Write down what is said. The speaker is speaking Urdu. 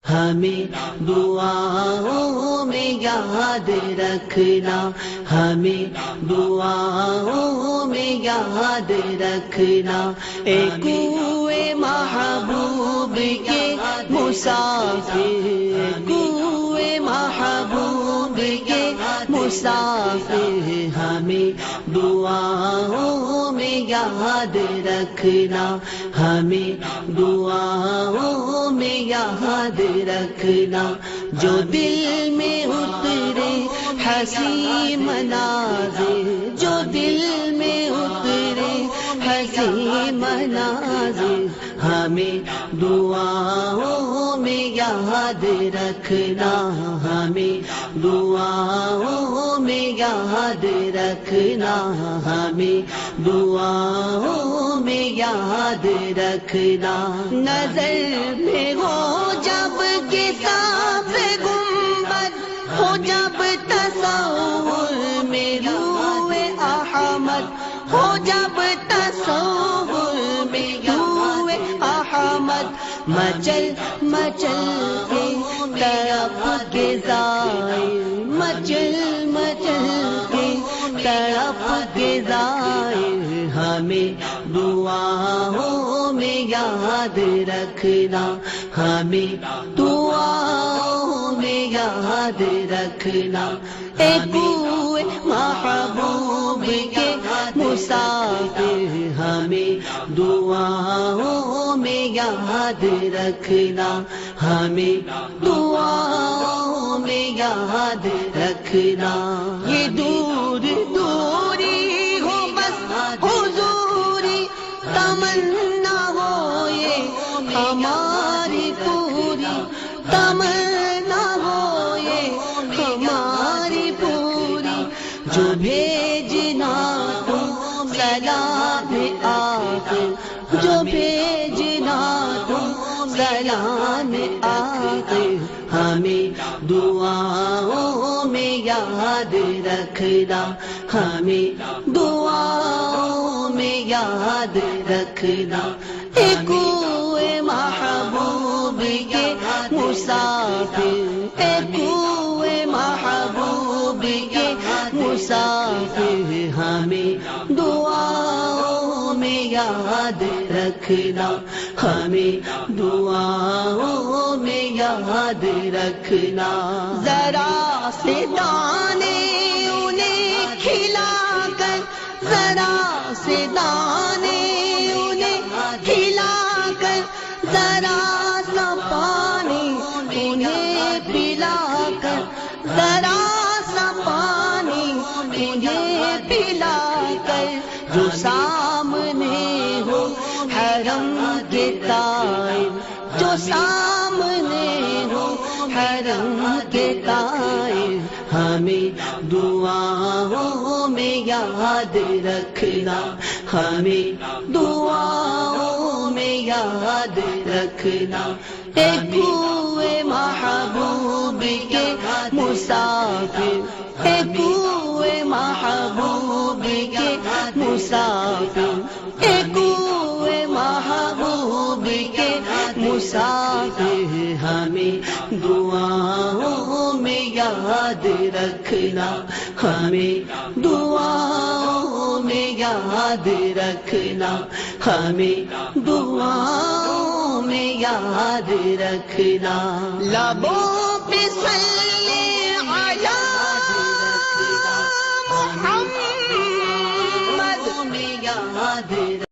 ہمیں دعاؤں میں یاد رکھنا، ہمیں دعاؤں میں یاد رکھنا، اے کوئے محبوب کے مسافر، کوئے محبوب کے مسافر، ہمیں دعاؤں میں یاد رکھنا، ہمیں دعاؤں میں یاد رکھنا، جو دل میں اترے حسین مناظر، جو دل میں اترے حسین مناظر، ہمیں دعاؤں میں یاد رکھنا، ہمیں دعاؤں میں یاد رکھنا، ہمیں دعاؤں میں یاد رکھنا، نظر میں ہو جب کتاب گنبد، ہو جب تصور میں روح احمد، ہو جب تصور میں روح احمد، مچل مچل کے تڑپ کے زائر، مچل مچل کے تڑپ کے زائر، ہمیں دعاؤں میں یاد رکھنا، ہمیں دعاؤں میں یاد رکھنا، اے کوئے محبوب کے مسافر، ہمیں دعاؤں میں یاد رکھنا، ہمیں دعاؤں میں یاد رکھنا، یہ دور دوری ہو بس حضوری تمنا ہو، یہ ہماری پوری تمنا ہو، یہ ہماری پوری، جو بھیجنا تم سلام آخر، جو بھیجنا تم سلام آخر، ہمیں دعاؤں میں یاد رکھنا، ہمیں دعاؤں میں یاد رکھنا، اے کوئے محبوب کے مسافر، اے کوئے محبوب کے مسافر، ہمیں دعاؤں میں یاد رکھنا، ہمیں دعاؤں میں یاد رکھنا، ذرا سے دانے انہیں کھلا کر، ذرا سے دانے انہیں کھلا کر، ذرا سا پانی انہیں پلا کر، ذرا سا پانی انہیں پلا کر، جو سامنے ہو حرم کے تائب، جو سامنے ہو حرم کے تائب، ہمیں دعاؤں میں یاد رکھنا، ہمیں دعاؤں میں یاد رکھنا، اے کوئے محبوب کے مسافر، اے کوئے محبوب کے مسافر، اے کوئے محبوب کے مسافر، ہمیں دعاؤں میں یاد رکھنا، ہمیں دعاؤں میں یاد رکھنا، ہمیں دعاؤں میں یاد رکھنا، لبوں پہ صلی علی محمد میں یاد